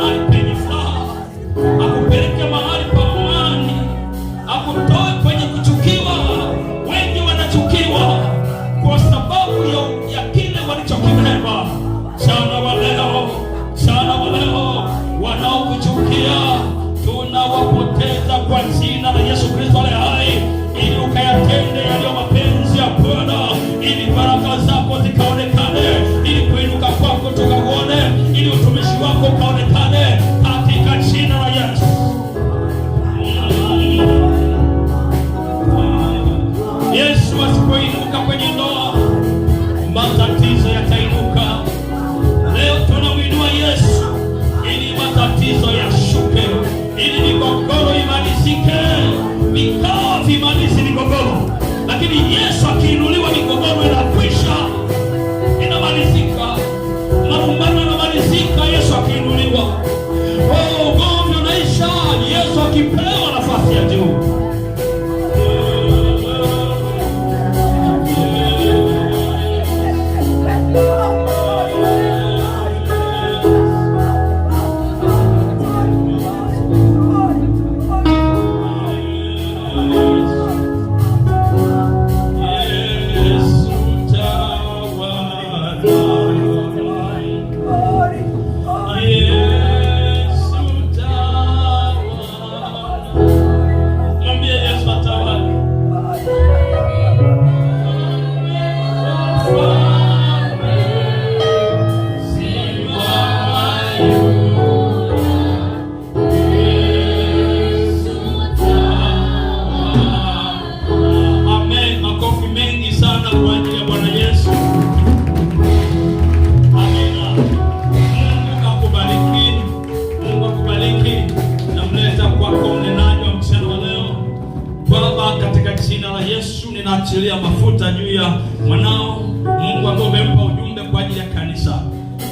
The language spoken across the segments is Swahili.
mahali penye furaha, akupeleke mahali pa amani, akutoe kwenye kuchukiwa. Wengi wanachukiwa kwa sababu ya kile walichokibeba. Sana wa leo wanaokuchukia tunawapoteza kwa jina la Yesu Kristo aliye hai, ili ukayatende yaliyo mapenzi ya Bwana, ili baraka zako zikaonekane, ili kuinuka kwako tukaone, ili utumishi wako ukaonekane katika jina la Yesu. Yesu asipoinuka kwenye ndoa, matatizo yatainuka. Leo tunamwinua Yesu ili matatizo yashuke, ili migogoro imalizike. Vikao vimalizi migogoro, lakini Yesu akiinuliwa migogoro inakwisha, inamalizika. Marumbano yanamalizika Yesu akiinuliwa. Ugomvi unaisha Yesu akipewa nafasi ya juu. Ninaachilia mafuta juu ya mwanao Mungu ambaye umempa ujumbe kwa ajili ya kanisa.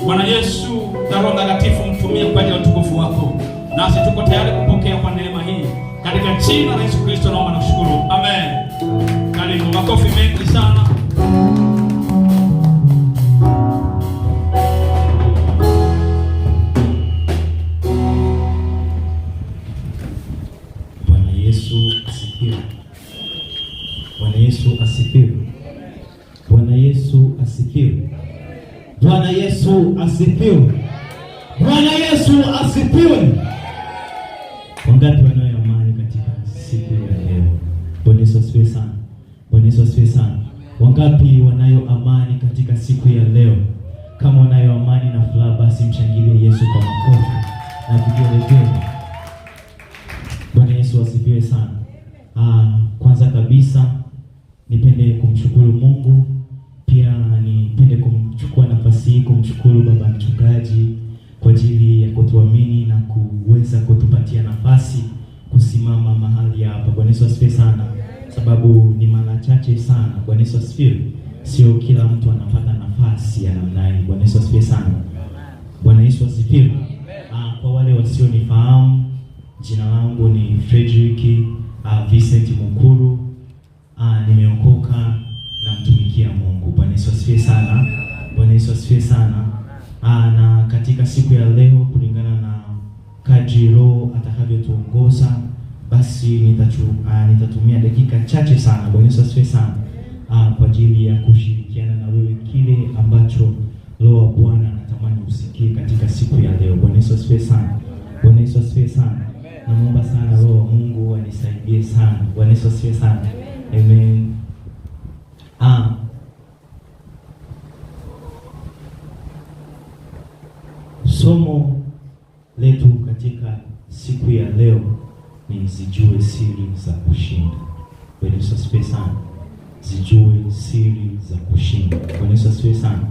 Bwana Yesu, na Roho Mtakatifu mtumie kwa ajili ya utukufu wako. Nasi tuko tayari kupokea kwa neema hii. Katika jina la Yesu Kristo naomba na kushukuru. Amen. Karibu, makofi mengi sana. Bwana Yesu asifiwe. Bwana Yesu asifiwe. Bwana Yesu asifiwe. Bwana Yesu asifiwe. Bwana Yesu asifiwe. Wangapi wanayo amani katika siku ya leo? Bwana Yesu asifiwe sana. Bwana Yesu asifiwe sana. Wangapi wanayo amani katika siku ya leo? Kama wanayo amani na furaha, basi mshangilie Yesu kwa makofi na vigelegele. Bwana Yesu asifiwe sana. Kwanza kabisa nipende kumshukuru Mungu, pia nipende kumchukua nafasi hii kumshukuru baba mchungaji kwa ajili ya kutuamini na kuweza kutupatia nafasi kusimama mahali hapa. Bwana Yesu asifiwe sana, sababu ni mara chache sana. Bwana Yesu asifiwe. Sio kila mtu anapata nafasi ya namna hii. Bwana Yesu asifiwe sana. Bwana Yesu asifiwe. Kwa wale wasionifahamu, jina langu ni Frederick Vincent Mukuru. Nimeokoka na mtumikia Mungu. Bwana Yesu asifiwe sana. Bwana Yesu asifiwe sana. Na katika siku ya leo, kulingana na kadri Roho atakavyotuongoza, basi nitatumia dakika chache sana. Bwana Yesu asifiwe sana. Kwa ajili ya kushirikiana na wewe kile ambacho Roho wa Bwana anatamani usikie katika siku ya leo. Bwana Yesu asifiwe sana. Bwana Yesu asifiwe sana. Naomba sana Roho wa Mungu anisaidie sana. Bwana Yesu asifiwe sana. Amen. Somo letu katika siku ya leo ni zijue siri za kushinda. Bwana Yesu asifiwe sana. Zijue siri za kushinda. Bwana Yesu asifiwe sana.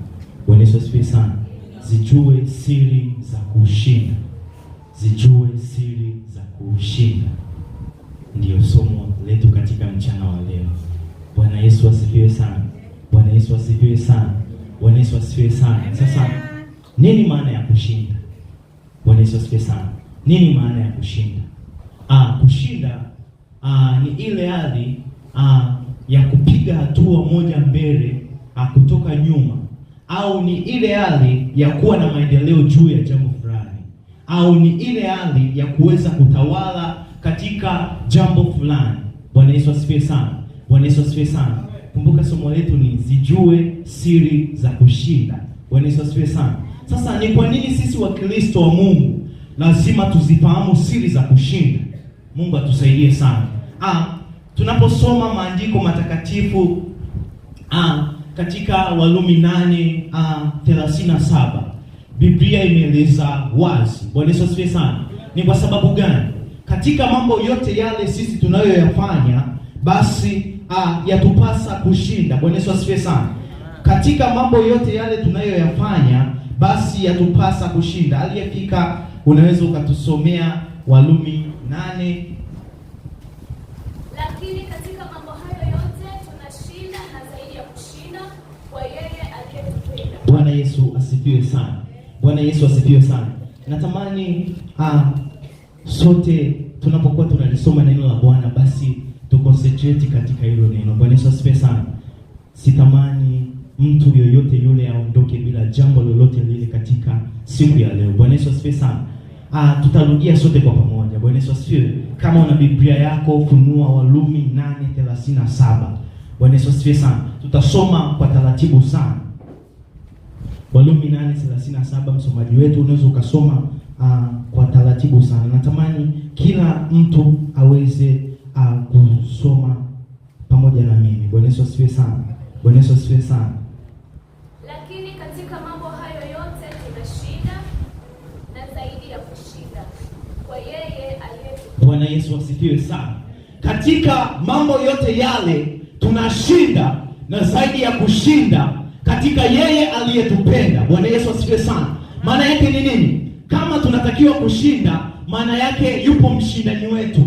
Bwana Yesu asifiwe sana. Zijue siri za kushinda. Zijue siri za kushinda. Ndiyo somo letu katika mchana wa leo. Bwana Yesu asifiwe sana. Bwana Yesu asifiwe sana. Bwana Yesu asifiwe sana. Sasa nini maana ya kushinda? Bwana Yesu asifiwe sana. Nini maana ya kushinda? Kushinda ni ile hali ya kupiga hatua moja mbele kutoka nyuma, au ni ile hali ya kuwa na maendeleo juu ya jambo fulani, au ni ile hali ya kuweza kutawala katika jambo fulani. Bwana Yesu asifiwe sana. Bwana Yesu asifiwe sana. Kumbuka somo letu ni zijue siri za kushinda. Bwana Yesu asifiwe sana. Sasa ni kwa nini sisi Wakristo wa Mungu lazima tuzifahamu siri za kushinda? Mungu atusaidie sana. Tunaposoma maandiko matakatifu katika Warumi 8:37 Biblia imeeleza wazi. Bwana Yesu asifiwe sana. Ni kwa sababu gani? Katika mambo yote yale sisi tunayoyafanya basi yatupasa kushinda. Bwana Yesu asifiwe sana. Katika mambo yote yale tunayoyafanya basi yatupasa kushinda. Aliyefika unaweza ukatusomea Warumi 8. Lakini katika mambo hayo yote tunashinda na zaidi ya kushinda kwa yeye aliyetupenda. Bwana Yesu asifiwe sana. Bwana Yesu asifiwe sana. Natamani sote tunapokuwa tunalisoma neno la Bwana basi tuconcentrate katika hilo neno. Bwana Yesu asifiwe sana. Sitamani mtu yoyote yule aondoke bila jambo lolote lile katika siku ya leo. Bwana Yesu asifiwe sana. Tutarudia sote kwa pamoja. Bwana Yesu asifiwe. Kama una Biblia yako funua Warumi 8:37. Bwana Yesu asifiwe sana. Tutasoma kwa taratibu sana. Warumi 8:37, msomaji wetu unaweza ukasoma kwa taratibu sana. Natamani kila mtu aweze kusoma pamoja na mimi. Bwana Yesu asifiwe sana. Bwana Yesu asifiwe sana. Lakini katika mambo hayo yote tunashinda na zaidi ya kushinda kwa yeye aliyetupenda. Bwana Yesu asifiwe sana. Katika mambo yote yale tunashinda na zaidi ya kushinda katika yeye aliyetupenda. Bwana Yesu asifiwe sana. Maana yake ni nini? Kama tunatakiwa kushinda, maana yake yupo mshindani wetu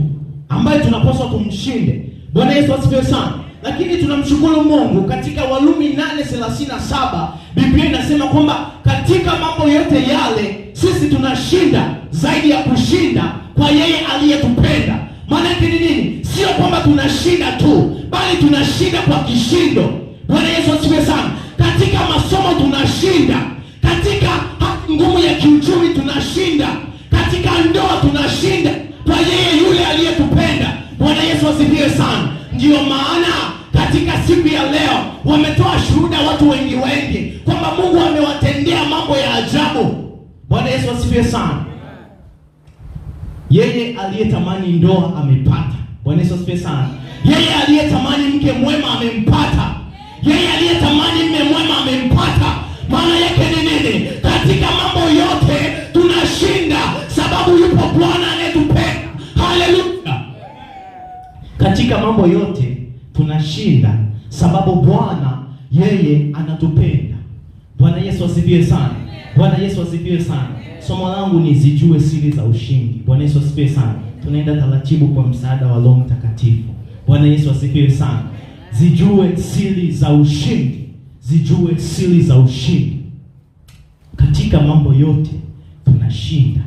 ambaye tunapaswa tumshinde. Bwana Yesu asifiwe sana. Lakini tunamshukuru Mungu katika Warumi 8:37 Biblia inasema kwamba katika mambo yote yale sisi tunashinda zaidi ya kushinda kwa yeye aliyetupenda. Maana yake ni nini? Sio kwamba tunashinda tu, bali tunashinda kwa kishindo. Bwana Yesu asifiwe sana. Katika masomo tunashinda, katika hali ngumu ya kiuchumi tunashinda, katika ndoa tunashinda kwa yeye yule aliyetupenda. Bwana Yesu asifiwe sana. Ndiyo maana katika siku ya leo wametoa shuhuda watu wengi kwamba Mungu amewatendea mambo ya ajabu. Bwana Yesu asifiwe sana. Yeye aliyetamani ndoa amepata. Bwana Yesu asifiwe sana. Yeye aliyetamani mke mwema amempata. Yeye aliyetamani mume mwema amempata. Maana yake ni nini? Katika mambo yote tunashinda sababu yupo Bwana anayetupenda. Haleluya. Katika mambo yote tunashinda sababu Bwana yeye anatupenda. Bwana Yesu asifiwe sana. Bwana Yesu asifiwe sana. Somo langu ni zijue siri za ushindi. Bwana Yesu asifiwe sana. Tunaenda taratibu kwa msaada wa Roho Mtakatifu. Bwana Yesu asifiwe sana. Zijue siri za ushindi. Zijue siri za ushindi. Katika mambo yote tunashinda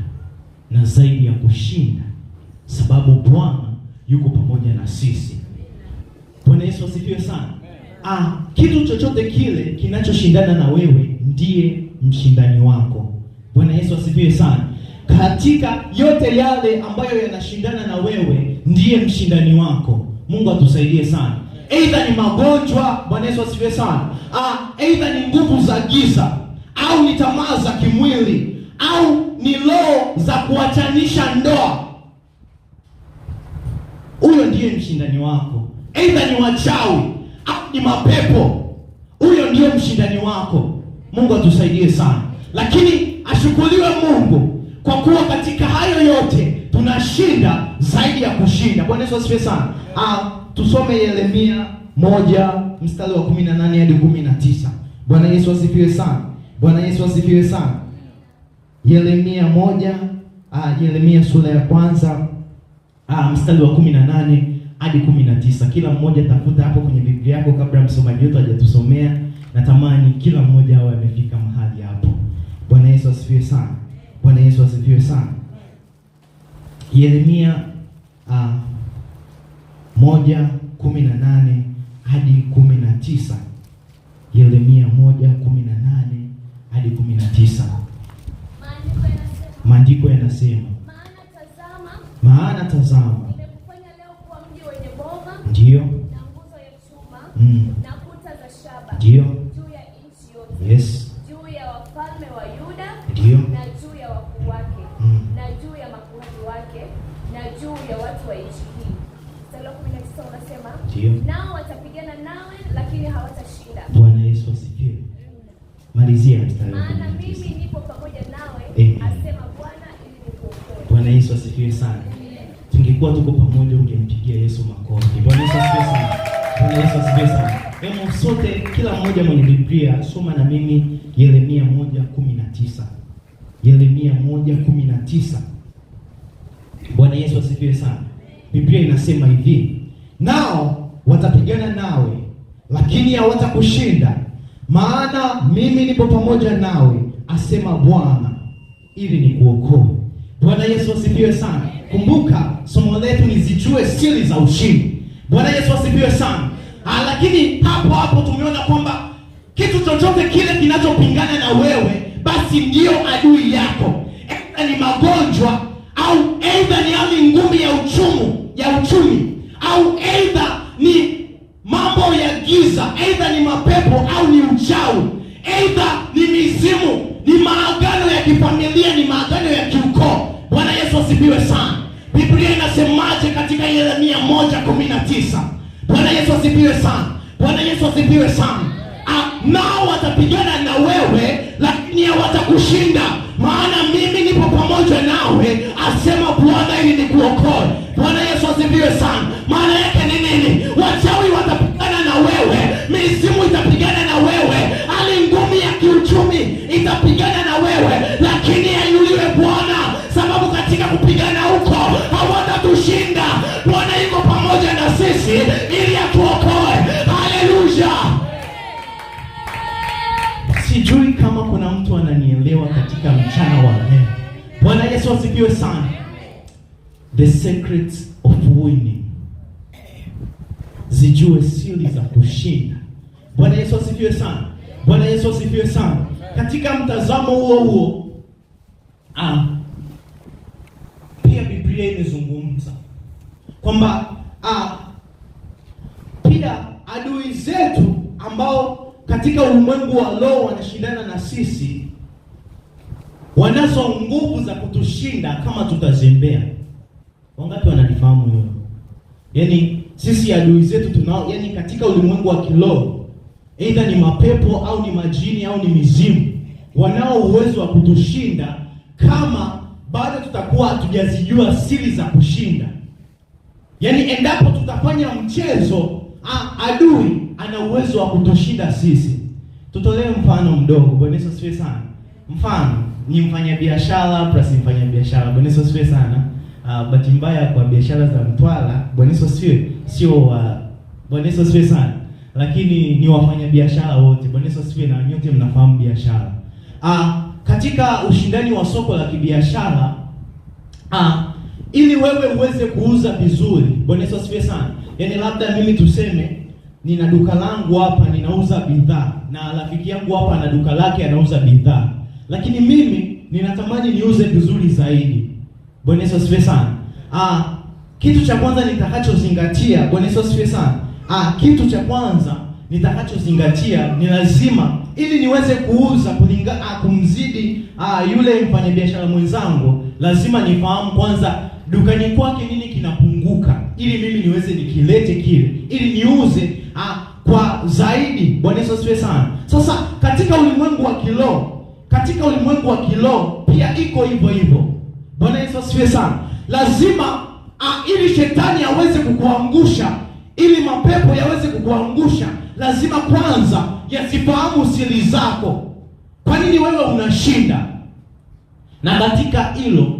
na zaidi ya kushinda sababu Bwana yuko pamoja na sisi. Bwana Yesu asifiwe sana. Kitu chochote kile kinachoshindana na wewe ndiye mshindani wako. Bwana Yesu asifiwe sana. Katika yote yale ambayo yanashindana na wewe ndiye mshindani wako. Mungu atusaidie sana. Aidha ni magonjwa, Bwana Yesu asifiwe sana. Aidha ni nguvu za giza, au ni tamaa za kimwili, au ni roho za kuachanisha ndoa. Huyo ndiye mshindani wako. Aidha ni wachawi au ni mapepo. Huyo ndiye mshindani wako. Mungu atusaidie sana. Lakini ashukuriwe Mungu kwa kuwa katika hayo yote tunashinda zaidi ya kushinda. Bwana Yesu asifiwe sana. Tusome Yeremia 1:18 hadi 19. Bwana Yesu asifiwe sana. Bwana Yesu asifiwe sana. Yeremia sura ya kwanza mstari wa 18 hadi 19. Kila mmoja tafuta hapo kwenye Biblia yako kabla msomaji wetu hajatusomea. Natamani kila mmoja awe amefika mahali hapo. Bwana Yesu asifiwe sana. Bwana Yesu asifiwe sana. Yeremia 1:18 hadi 19. Yeremia 1:18 hadi 19. Maandiko yanasema, maana tazama, nimekufanya leo kuwa mji wenye boma, ndio, na nguzo ya chuma, na kuta za shaba, ndio, juu ya nchi yote, yes, juu ya wafalme wa Yuda, ndio, na juu ya wakuu wake, na juu ya makuhani wake, na juu ya watu wa nchi hii. Mstari wa 19 unasema, ndio, nao watapigana nawe lakini hawatashinda. Bwana Yesu asifiwe. Malizia mstari. Maana mimi nipo pamoja nawe, asema Bwana, ili nikuokoe. Bwana Yesu asifiwe sana. Tungekuwa tuko pamoja ungempigia Yesu makofi. Bwana Yesu asifiwe sana. Bwana Yesu asifiwe sana. Hebu sote, kila mmoja mwenye Biblia, soma na mimi Yeremia 1:19. Yeremia 1:19. Bwana Yesu asifiwe sana. Biblia inasema hivi, nao watapigana nawe lakini hawatakushinda, maana mimi nipo pamoja nawe, asema Bwana, ili nikuokoe. Bwana Yesu asifiwe sana. Kumbuka somo letu ni zijue siri za ushindi. Bwana Yesu asifiwe sana. Lakini hapo tumeona kwamba kitu chochote kile kinachopingana na wewe basi ndio adui yako. Aidha ni magonjwa, au aidha ni hali ngumu ya uchumi, au aidha ni mambo ya giza, aidha ni mapepo au ni uchawi, aidha ni mizimu, ni maagano ya kifamilia, ni maagano ya kiukoo. Bwana Yesu asifiwe sana. Biblia inasemaje katika Yeremia 1:19? Bwana Yesu asifiwe sana. Bwana Yesu asifiwe sana. Nao watapigana na wewe lakini hawatakushinda, maana mimi nipo pamoja nawe, asema Bwana, ili nikuokoe. Bwana Yesu asifiwe sana. Maana yake ni nini? Wachawi watapigana na wewe, mizimu itapigana na wewe, hali ngumu ya kiuchumi itapigana na wewe, lakini ainuliwe Bwana, sababu katika kupigana huko hawatatushinda. Bwana yuko pamoja na sisi ili atuokoe. Haleluya. Sijui kama kuna mtu ananielewa katika mchana wa leo. Bwana Yesu asifiwe sana. The secrets of winning. Zijue siri za kushinda. Bwana Yesu asifiwe sana. Bwana Yesu asifiwe sana. Katika mtazamo huo pia Biblia imezungumza kwamba pia adui zetu ambao katika ulimwengu wa roho wanashindana na sisi, wanazo nguvu za kutushinda kama tutazembea. Wangapi wanalifahamu hilo? Yaani sisi adui zetu tunao, yaani katika ulimwengu wa kiroho, aidha ni mapepo au ni majini au ni mizimu, wanao uwezo wa kutushinda kama bado tutakuwa hatujazijua siri za kushinda. Yaani endapo tutafanya mchezo, adui ana uwezo wa kutushinda sisi. Tutolee mfano mdogo. Bwana Yesu asifiwe sana. Mfano ni mfanyabiashara plus mfanyabiashara. Bwana Yesu asifiwe sana. Bahati mbaya kwa biashara za Mtwara, Bwana Yesu asifiwe, sio Bwana Yesu asifiwe sana, lakini ni wafanyabiashara wote. Bwana Yesu asifiwe, na nyote mnafahamu biashara. Katika ushindani wa soko la kibiashara, ili wewe uweze kuuza vizuri, Bwana Yesu asifiwe sana. Yaani labda mimi tuseme nina duka langu hapa ninauza bidhaa, na rafiki yangu hapa ana duka lake anauza bidhaa, lakini mimi ninatamani niuze vizuri zaidi. Bwana Yesu asifiwe sana. Kitu cha kwanza nitakachozingatia, Bwana Yesu asifiwe sana. Kitu cha kwanza nitakachozingatia ni lazima, ili niweze kuuza kumzidi yule mfanyabiashara mwenzangu, lazima nifahamu kwanza dukani kwake nini kinapunguka, ili mimi niweze nikilete kile, ili niuze kwa zaidi. Bwana Yesu asifiwe sana. Sasa katika ulimwengu wa kiroho pia iko hivyo hivyo. Bwana Yesu asifiwe sana. Lazima ili shetani aweze kukuangusha, ili mapepo yaweze kukuangusha, lazima kwanza yasifahamu siri zako. Kwa nini wewe unashinda? Na katika hilo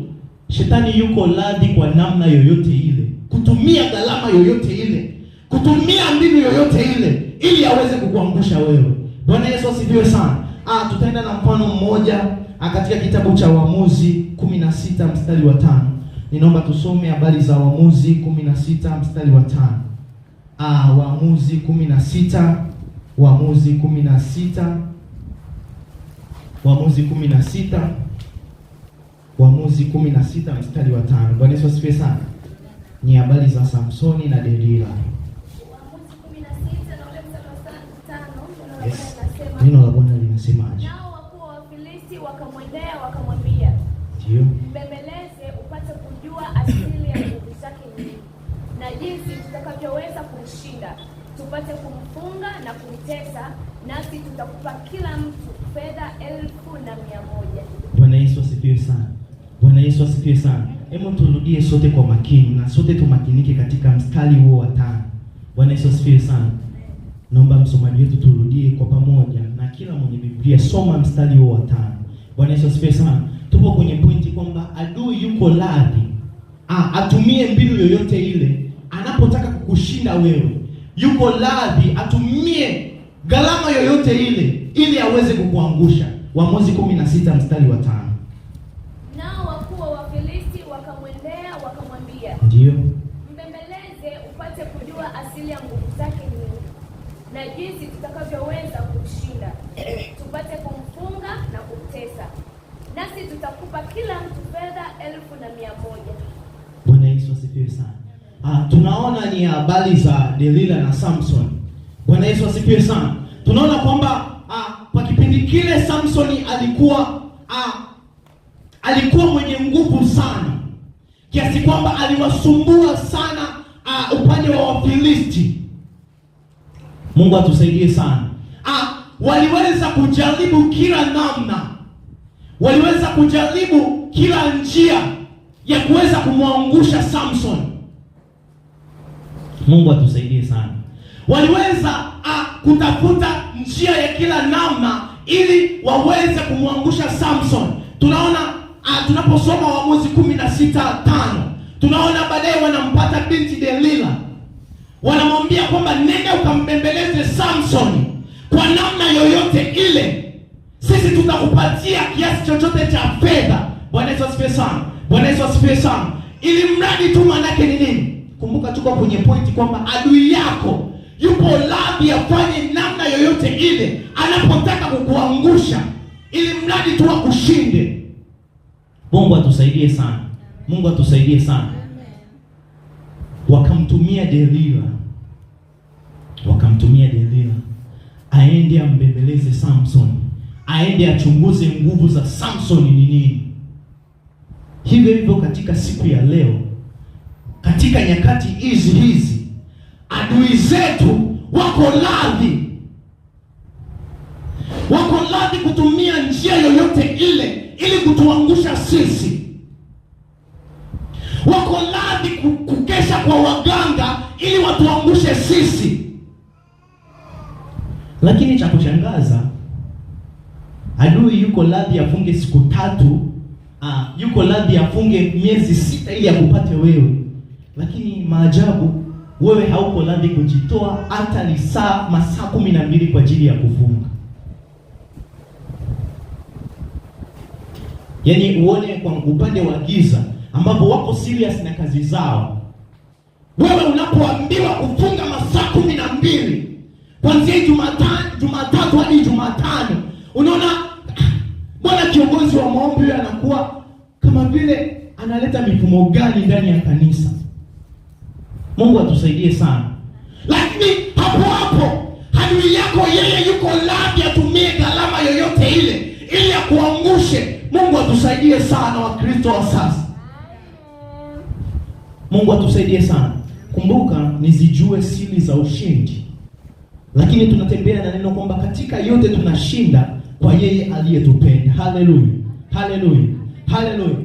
shetani yuko radhi kwa namna yoyote ile, kutumia gharama yoyote ile, kutumia mbinu yoyote ile, ili aweze kukuangusha wewe. Bwana Yesu asifiwe sana. Tutaenda na mfano mmoja katika kitabu cha Waamuzi 16 mstari wa 5. Ninaomba tusome habari za Waamuzi 16 mstari wa 5. Waamuzi 16 Waamuzi 16 Waamuzi 16 mstari wa 5. Bwana Yesu asifiwe sana. Ni habari za Samsoni na Delila. Waamuzi 16 na ule mstari wa 5, Yes. Neno la Bwana linasemaje? nao wakuu wa Wafilisti wakamwendea wakamwambia, Ndio. mbembeleze upate kujua asili ya nguvu zake nyingi na jinsi tutakavyoweza kumshinda, tupate kumfunga na kumtesa, nasi tutakupa kila mtu fedha 1,100. Bwana Yesu asifiwe sana. Bwana Yesu asifiwe sana. Hebu turudie sote kwa makini na sote tumakinike katika mstari huo wa 5. Bwana Yesu asifiwe sana. Naomba msomaji wetu turudie kwa pamoja na kila mwenye Biblia soma mstari huo wa 5. Bwana Yesu asifiwe sana. Tupo kwenye pointi kwamba adui yuko radhi atumie mbinu yoyote ile anapotaka kukushinda wewe. Yuko radhi atumie gharama yoyote ile ili aweze kukuangusha. Waamuzi 16 mstari wa 5. Nao wakuu wa Wafilisti wakamwendea wakamwambia, Ndio. mbembeleze upate kujua asili ya nguvu zake nyingi na jinsi tutakavyoweza kumshinda, tupate kumfunga na kumtesa, nasi tutakupa kila mtu fedha 1,100. Bwana Yesu asifiwe sana. Tunaona ni habari za Delila na Samson. Bwana Yesu asifiwe sana. Tunaona kwamba kwa kipindi kile Samsoni alikuwa mwenye nguvu sana, kiasi kwamba aliwasumbua sana upande wa Wafilisti. Mungu atusaidie sana. Waliweza kujaribu kila namna, waliweza kujaribu kila njia ya kuweza kumwangusha Samson. Mungu atusaidie sana. Waliweza kutafuta njia ya kila namna ili waweze kumwangusha Samson. Tunaona tunaposoma Waamuzi 16:5, tunaona baadaye wanampata binti Delila, wanamwambia kwamba nenda ukambembeleze Samson kwa namna yoyote ile, sisi tutakupatia kiasi chochote cha fedha. Bwana Yesu asifiwe sana. Bwana Yesu asifiwe sana. Ili mradi tu, manake ni nini? Kumbuka tuko kwenye pointi kwamba adui yako yupo radhi afanye namna yoyote ile anapotaka kukuangusha, ili mradi tu akushinde. Mungu atusaidie sana. Mungu atusaidie sana. Wakamtumia Delila aende ambembeleze Samson, aende achunguze nguvu za Samson ni nini. Hivyo hivyo katika siku ya leo, katika nyakati hizi adui zetu wako radhi kutumia njia yoyote ile ili kutuangusha sisi. Wako radhi kukesha kwa waganga ili watuangushe sisi. Lakini cha kushangaza, adui yuko radhi afunge siku 3, yuko radhi afunge miezi 6 ili akupate wewe. Lakini maajabu, wewe hauko radhi kujitoa hata masaa 12 kwa ajili ya kufunga. Yaani uone kwa upande wa giza ambapo wako serious na kazi zao, wewe unapoambiwa kufunga masaa 12 kuanzia Jumatatu hadi Jumatano, unaona bwana kiongozi wa maombi anakuwa kama vile analeta mifumo gani ndani ya kanisa. Mungu atusaidie sana. Lakini hapo adui yako yeye yuko radhi atumie gharama yoyote ile ili akuangushe. Mungu atusaidie sana, Wakristo wa sasa. Mungu atusaidie sana. Kumbuka, nizijue siri za ushindi. Lakini tunatembea na neno kwamba katika yote tunashinda kwa yeye aliyetupenda. Haleluya. Haleluya. Haleluya.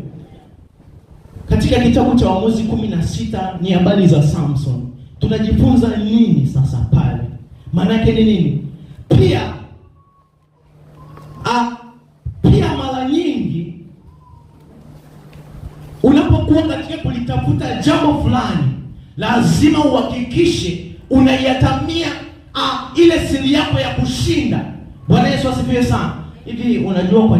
Katika kitabu cha Waamuzi 16 ni habari za Samson. Tunajifunza nini sasa pale? Maana yake ni nini? Pia mara nyingi unapokuwa katika kulitafuta jambo fulani, lazima uhakikishe unaiatamia ile siri yako ya kushinda. Bwana Yesu asifiwe sana. Hivi unajua kwa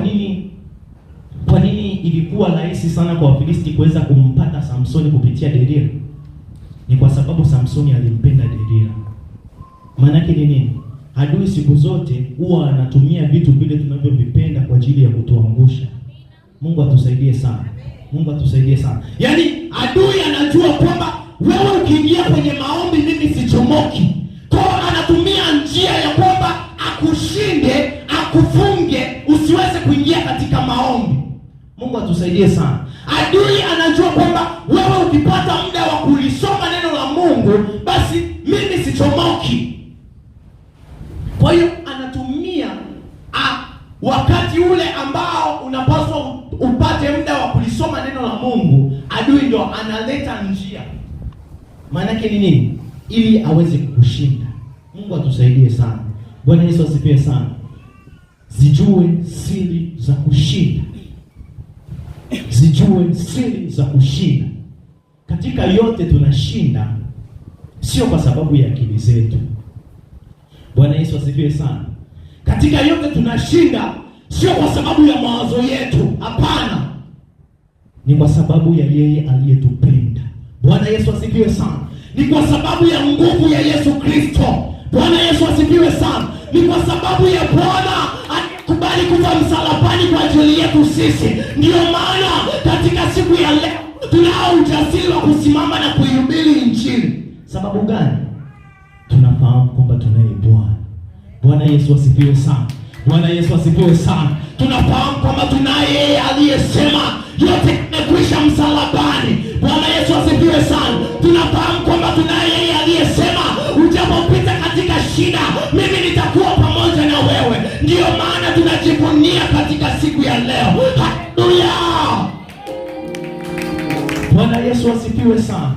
nini ilikuwa rahisi sana kwa Wafilisti kuweza kumpata Samsoni kupitia Delila? Ni kwa sababu Samsoni alimpenda Delila. Maana yake ni nini? Adui siku zote huwa anatumia vitu vile tunavyovipenda kwa ajili ya kutuangusha. Mungu atusaidie sana. Mungu atusaidie sana. Yaani adui anajua kwamba wewe ukiingia kwenye maombi mimi sichomoki. Kwa anatumia njia ya kwamba akushinde, akufunge usiweze kuingia katika maombi. Mungu atusaidie sana. Adui anajua kwamba wewe ukipata muda wa kulisoma neno la Mungu basi mimi sichomoki. Kwa hiyo anatumia wakati ule ambao unapaswa upate muda wa kulisoma neno la Mungu, adui ndio analeta njia. Maana yake ni nini? Ili aweze kukushinda. Mungu atusaidie sana. Bwana Yesu asifiwe sana. Zijue siri za kushinda. Zijue siri za kushinda. Katika yote tunashinda sio kwa sababu ya akili zetu. Bwana Yesu asifiwe sana. Katika yote tunashinda sio kwa sababu ya mawazo yetu. Hapana. Ni kwa sababu ya yeye aliyetupenda. Bwana Yesu asifiwe sana. Ni kwa sababu ya nguvu ya Yesu Kristo. Bwana Yesu asifiwe sana. Ni kwa sababu ya Bwana alikubali kufa msalabani kwa ajili yetu sisi. Ndio maana katika siku ya leo tunao ujasiri wa kusimama na kuihubiri Injili. Sababu gani? Tunafahamu kwamba tunaye Bwana. Bwana Yesu asifiwe sana. Bwana Yesu asifiwe sana. Tunafahamu kwamba tunaye yeye aliyesema yote yamekwisha msalabani. Bwana Yesu asifiwe sana. Tunafahamu kwamba tunaye yeye aliyesema ujapopita katika shida mimi nitakuwa pamoja na wewe. Ndiyo maana tunajivunia katika siku ya leo. Haleluya. Bwana Yesu asifiwe sana.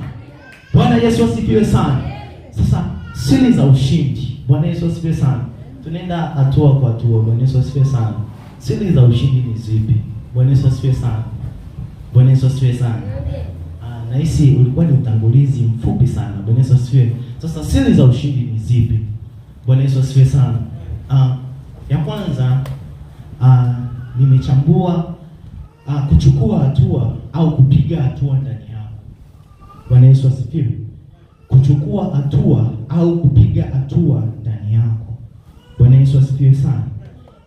Bwana Yesu asifiwe sana. Sasa siri za ushindi. Bwana Yesu asifiwe sana. Tunaenda hatua kwa hatua. Bwana Yesu asifiwe sana. Siri za ushindi ni zipi? Bwana Yesu asifiwe sana. Bwana Yesu asifiwe sana. Nahisi ulikuwa ni utangulizi mfupi sana. Bwana Yesu asifiwe. Sasa siri za ushindi ni zipi? Bwana Yesu asifiwe sana. Ya kwanza nimechambua kuchukua hatua au kupiga hatua ndani yako. Bwana Yesu asifiwe. Kuchukua hatua au kupiga hatua ndani yako. Bwana Yesu asifiwe sana.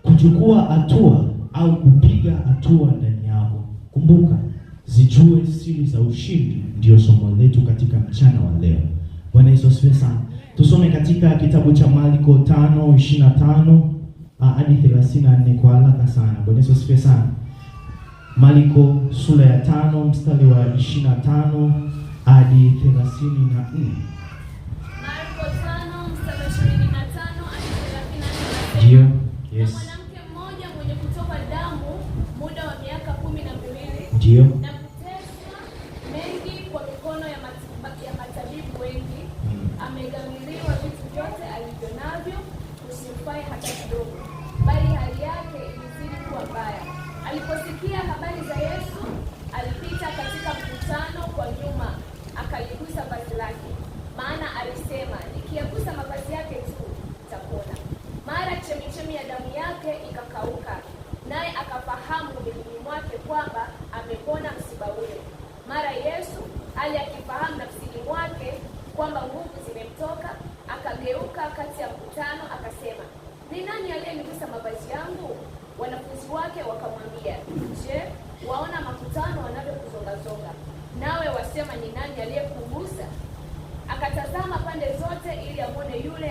Kuchukua hatua au kupiga hatua ndani yako. Kumbuka, zijue siri za ushindi ndio somo letu katika mchana wa leo. Bwana Yesu asifiwe sana. Tusome katika kitabu cha Marko 5:25 hadi 34 kwa haraka sana. Bwana Yesu asifiwe sana. Marko sura ya 5 mstari wa 25 hadi 34. Marko 5 mstari wa 25 hadi 34. Ndio. Yes. Mwanamke mmoja mwenye kutoka damu muda wa miaka 12. Ndio. Na kuteswa mengi kwa mikono ya matabibu wengi, amegamiliwa vitu vyote alivyo navyo, usimfai hata kidogo, bali hali yake ilizidi kuwa mbaya. Aliposikia habari za Yesu, alipita katika mkutano kwa nyuma, akaligusa vazi lake, maana alisema, nikiagusa mavazi yake tu nitapona. Mara chemichemi ya damu yake ikakauka, naye akafahamu mwilini mwake kwamba amepona msiba ule. Mara Yesu hali akifahamu nafsini mwake kwamba nguvu zimemtoka, akageuka kati ya mkutano akasema, ni nani aliyenigusa mavazi yangu? Wanafunzi wake wakamwambia, je, waona makutano wanavyokuzongazonga, nawe wasema ni nani aliyekugusa? Akatazama pande zote ili amwone yule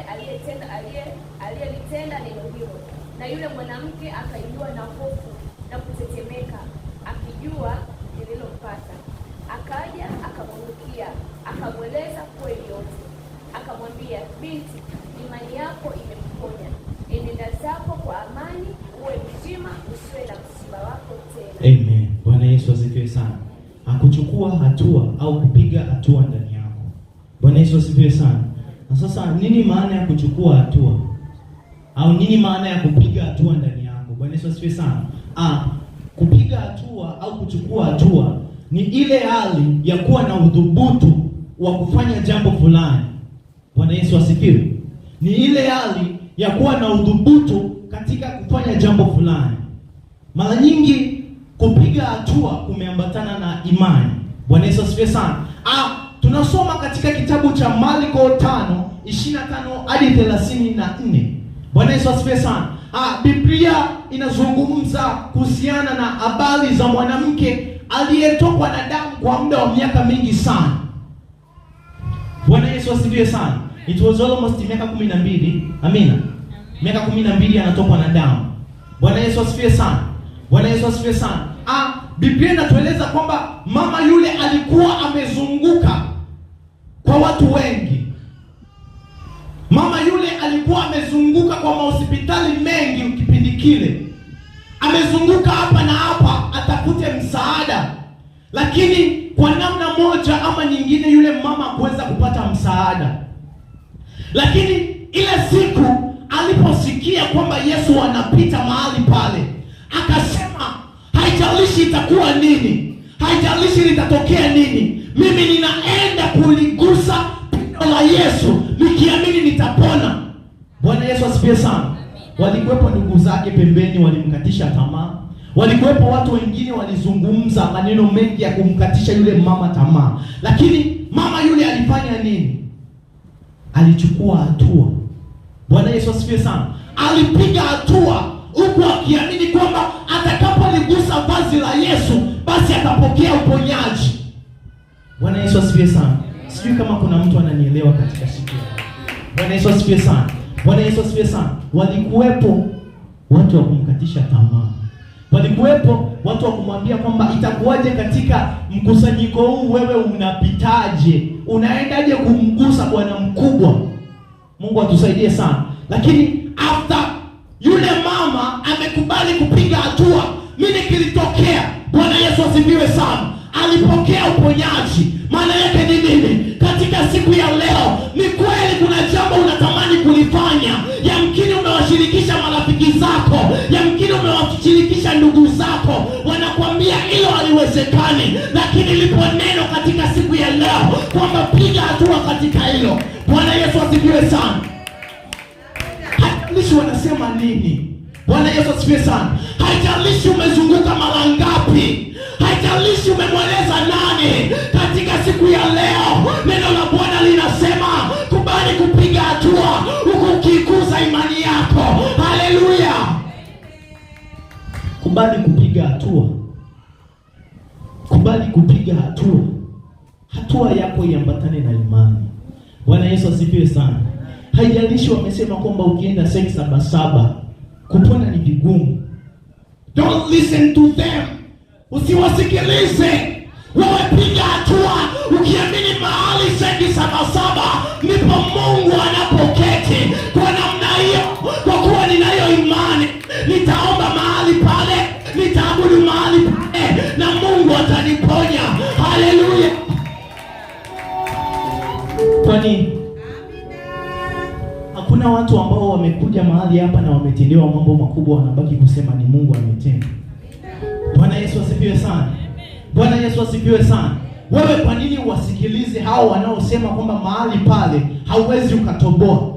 aliyelitenda neno hilo. Na yule mwanamke akaingiwa na hofu na kutetemeka, akijua lililompata. Akaja akamwangukia, akamweleza kweli yote. Akamwambia, binti, imani yako imekuponya, enenda zako kwa amani, uwe mzima, usiwe na msiba wako tena. Amen. Bwana Yesu asifiwe sana. Kuchukua hatua au kupiga hatua ndani yako. Bwana Yesu asifiwe sana. Na sasa nini maana ya kuchukua hatua? Au nini maana ya kupiga hatua ndani yako? Bwana Yesu asifiwe sana. Kupiga hatua au kuchukua hatua ni ile hali ya kuwa na udhubutu wa kufanya jambo fulani. Bwana Yesu asifiwe. Ni ile hali ya kuwa na udhubutu katika kufanya jambo fulani. Mara nyingi kupiga hatua kumeambatana na imani. Bwana Yesu asifiwe sana. Tunasoma katika kitabu cha Marko 5:25 hadi 34. Bwana Yesu asifiwe sana. Biblia inazungumza kuhusiana na habari za mwanamke aliyetokwa na damu kwa muda wa miaka mingi sana. Bwana Yesu asifiwe sana. It was almost miaka 12. Amina. Miaka 12 anatokwa na damu. Bwana Yesu asifiwe sana. Bwana Yesu asifiwe sana. Biblia inatueleza kwamba mama yule alikuwa amezunguka kwa watu wengi. Mama yule alikuwa amezunguka kwa mahospitali mengi kipindi kile. Amezunguka hapa na hapa atafute msaada. Lakini kwa namna moja ama nyingine yule mama hakuweza kupata msaada. Lakini ile siku aliposikia kwamba Yesu anapita mahali pale, akasema haijalishi itakuwa nini, haijalishi litatokea nini, mimi ninaenda kuligusa pindo la Yesu nikiamini nitapona. Bwana Yesu asifiwe sana. Walikuwepo ndugu zake pembeni, walimkatisha tamaa. Walikuwepo watu wengine walizungumza maneno mengi ya kumkatisha yule mama tamaa. Lakini mama yule alifanya nini? Alichukua hatua. Bwana Yesu asifiwe sana. Alipiga hatua huku akiamini kwamba atakapoligusa vazi la Yesu basi atapokea uponyaji. Bwana Yesu asifiwe sana. Sijui kama kuna mtu ananielewa katika siku hii. Bwana Yesu asifiwe sana. Bwana Yesu asifiwe sana. Walikuwepo watu wa kumkatisha tamaa. Walikuwepo watu wa kumwambia kwamba itakuwaje katika mkusanyiko huu, wewe unapitaje? Unaendaje kumgusa bwana mkubwa? Mungu atusaidie sana. Lakini after yule mama amekubali kupiga hatua, nini kilitokea? Bwana Yesu asifiwe sana. Alipokea uponyaji. Maana yake ni nini? Katika siku ya leo, ni kweli kuna jambo unatamani kulifanya. Yamkini umewashirikisha marafiki zako, yamkini umewashirikisha ndugu zako, wanakuambia hilo haliwezekani. Lakini lipo neno katika siku ya leo kwamba piga hatua katika hilo. Bwana Yesu asifiwe sana. Haijalishi wanasema nini. Bwana Yesu asifiwe sana. Haijalishi umezunguka mara ngapi, haijalishi umemweleza nani, katika siku ya leo neno la Bwana linasema kubali kupiga hatua huku ukikuza imani yako. Haleluya. Kubali kupiga hatua. Kubali kupiga hatua. Hatua yako iambatane na imani. Bwana Yesu asifiwe sana. Haijalishi wamesema kwamba ukienda sex Sabasaba kupona ni vigumu. Don't listen to them. Usiwasikilize. Wewe piga hatua ukiamini mahali sex Sabasaba ndipo Mungu anapoketi. Kwa namna hiyo, kwa kuwa ninayo imani, nitaomba mahali pale, nitaabudu mahali pale na Mungu ataniponya. Haleluya. Kwani hakuna watu ambao wamekuja mahali hapa na wametendewa mambo makubwa wanabaki kusema ni Mungu ametenda. Bwana Yesu asifiwe sana. Bwana Yesu asifiwe sana. Wewe kwa nini uwasikilize hao wanaosema kwamba mahali pale hauwezi ukatoboa?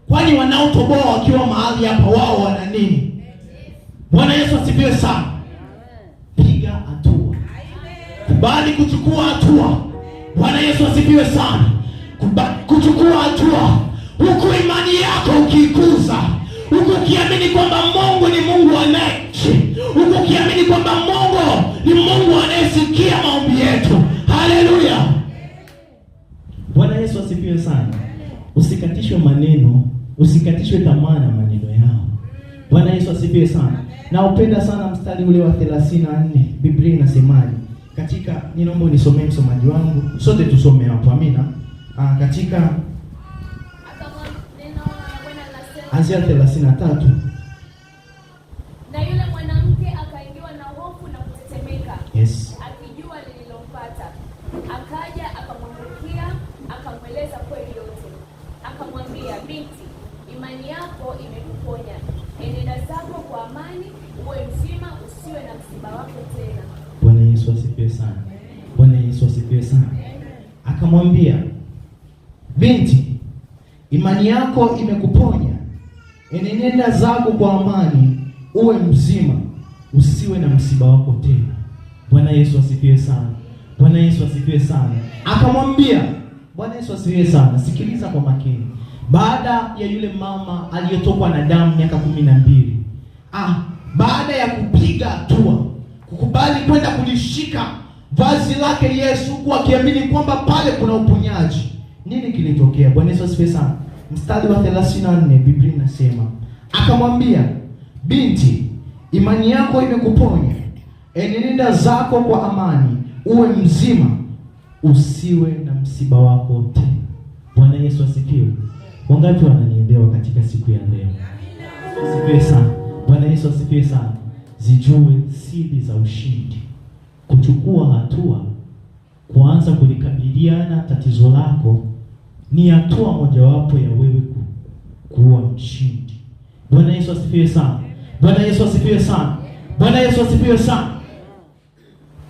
Kwani wanaotoboa wakiwa mahali hapa wao wana nini? Bwana Yesu asifiwe sana. Piga hatua. Kubali kuchukua hatua. Bwana Yesu asifiwe sana. Kubali kuchukua hatua. Huku imani yako ukikuza, huku ukiamini kwamba Mungu ni Mungu anayeishi, huku ukiamini kwamba Mungu ni Mungu anayesikia maombi yetu. Haleluya. Bwana Yesu asifiwe sana. Usikatishwe maneno, usikatishwe tamaa na maneno yao. Bwana Yesu asifiwe sana. Na upenda sana mstari ule wa 34. Biblia inasemaje? Katika, ninaomba unisomee msomaji wangu. Sote tusome hapo. Amina. Katika Anzia 33. Na yule mwanamke akaingiwa na hofu na kutetemeka. Yes. Akijua lililompata. Akaja akamwangukia, akamweleza kweli yote. Akamwambia, binti, imani yako imekuponya. Enenda zako kwa amani, uwe mzima, usiwe na msiba wako tena. Bwana Yesu asifiwe sana. Bwana Yesu asifiwe sana. Akamwambia, binti, imani yako imekuponya. Enenda zako kwa amani, uwe mzima, usiwe na msiba wako tena. Bwana Yesu asifiwe sana. Bwana Yesu asifiwe sana. Akamwambia, Bwana Yesu asifiwe sana. Sikiliza kwa makini. Baada ya yule mama aliyetokwa na damu miaka 12, baada ya kupiga hatua, kukubali kwenda kulishika vazi lake Yesu, huku akiamini kwamba pale kuna uponyaji, nini kilitokea? Bwana Yesu asifiwe sana. Mstari wa 34 Biblia inasema, akamwambia, binti, imani yako imekuponya, enenda zako kwa amani, uwe mzima, usiwe na msiba wako tena. Bwana Yesu asifiwe. Wangapi wananielewa katika siku ya leo? Asifiwe sana. Bwana Yesu asifiwe sana. Zijue siri za ushindi. Kuchukua hatua, kuanza kulikabiliana tatizo lako, ni hatua mojawapo ya wewe kuwa mshindi. Bwana Yesu asifiwe sana. Bwana Yesu asifiwe sana. Bwana Yesu asifiwe sana.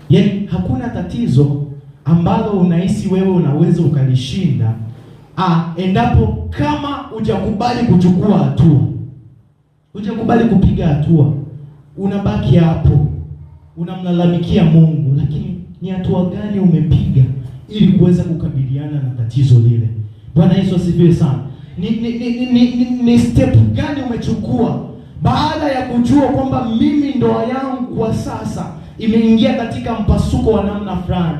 Yaani hakuna tatizo ambalo unahisi wewe unaweza ukalishinda endapo kama hujakubali kuchukua hatua. Hujakubali kupiga hatua. Unabaki hapo, unamlalamikia Mungu, lakini ni hatua gani umepiga ili kuweza kukabiliana na tatizo lile? Bwana Yesu asifiwe sana. Ni step gani umechukua baada ya kujua kwamba mimi ndoa yangu kwa sasa imeingia katika mpasuko wa namna fulani?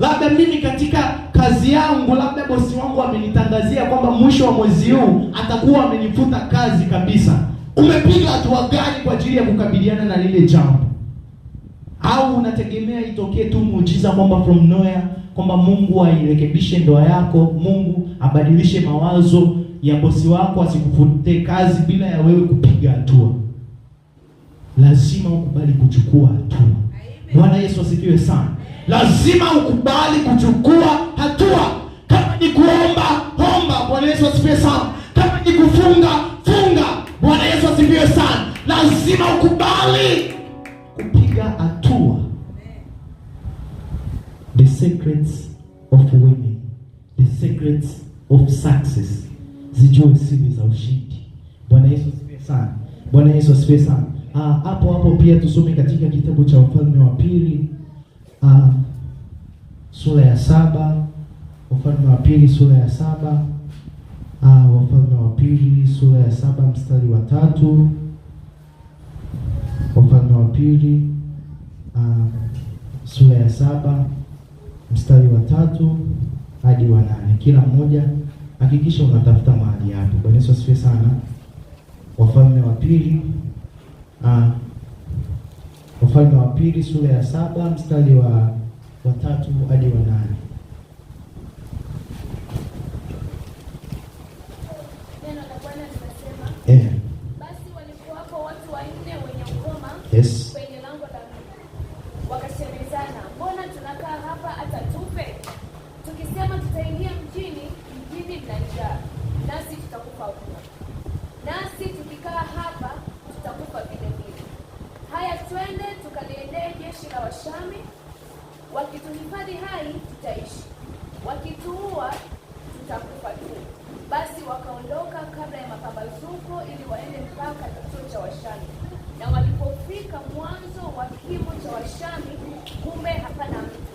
Labda mimi katika kazi yangu, labda bosi wangu amenitangazia kwamba mwisho wa mwezi huu atakuwa amenifuta kazi kabisa. Umepiga hatua gani kwa ajili ya kukabiliana na lile jambo? Au unategemea itokee tu muujiza kwamba from nowhere, kwamba Mungu airekebishe ndoa yako, Mungu abadilishe mawazo ya bosi wako asikufute kazi bila ya wewe kupiga hatua? Lazima ukubali kuchukua hatua. Bwana Yesu asifiwe sana. Lazima ukubali kuchukua hatua. Kama ni kuomba, omba. Bwana Yesu asifiwe sana. Kama ni kufunga, funga. Bwana Yesu asifiwe sana. Lazima ukubali kupiga hatua. The secrets of winning, the secrets of success. Zijue siri za ushindi. Bwana Yesu asifiwe sana. Bwana Yesu asifiwe sana. Hapo pia tusome katika kitabu cha Wafalme wa Pili sura ya 7. Wafalme wa Pili sura ya 7. Wafalme wa Pili sura ya 7 mstari wa 3. Wafalme wa Pili sura ya 7 mstari wa 3 hadi wa 8. Kila mmoja hakikisha unatafuta mahali hapo. Bwana Yesu asifiwe sana. Wafalme wa Pili Wafalme wa Pili sura ya 7 mstari wa 3 hadi wa 8. Neno la Bwana linasema, basi walikuwapo watu 4 wenye ukoma kwenye lango la mji. Wakasemezana, mbona tunakaa hapa hata tufe? Tukisema tutaingia mjini mna njaa, nasi tutakufa huko. Nasi tukikaa hapa tutakufa vile vile. Haya, twende tukaliendee jeshi la Washami. Wakituhifadhi hai tutaishi, wakituua tutakufa tu. Basi wakaondoka kabla ya mapambazuko ili waende mpaka kituo cha Washami. Na walipofika mwanzo wa kimo cha Washami, kumbe hapana mtu,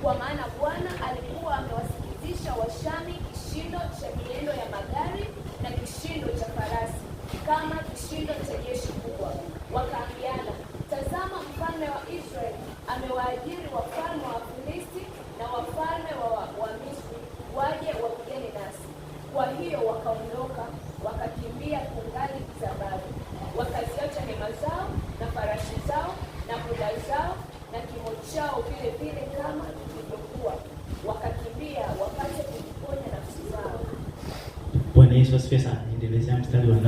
kwa maana Bwana alikuwa amewasikitisha Washami kishindo cha miendo ya magari na kishindo cha farasi, kama kishindo cha jeshi kubwa. Wakaambiana, tazama, mfalme wa Israeli amewaajiri wafalme wa Filisti na wafalme wa Misri waje wapigane nasi. Kwa hiyo wakaondoka, wakakimbia kungali Zabari, wakaziacha hema zao na farasi zao na punda zao na kimo chao vile vile kama vilivyokuwa, wakakimbia wapate kujiponya nafsi zao. Bwana Yesu asifiwe sana. Endelea mstari wa 8.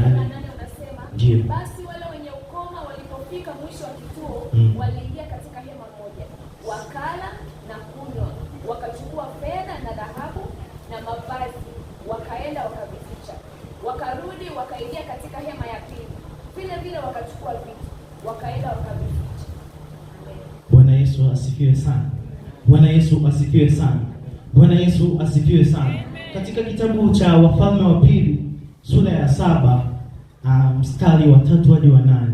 Unasema, ndio, basi wale wenye ukoma walipofika mwisho wa kituo, waliingia katika hema moja, wakala na kunywa, wakachukua fedha na dhahabu na mavazi, wakaenda wakavificha. Wakarudi wakaingia katika hema ya pili, vile vile wakachukua vitu, wakaenda wakavificha. Bwana Yesu asifiwe sana. Bwana Yesu asifiwe sana. Bwana Yesu asifiwe sana. Katika kitabu cha Wafalme wa Pili sura ya 7 mstari wa 3 hadi wa 8.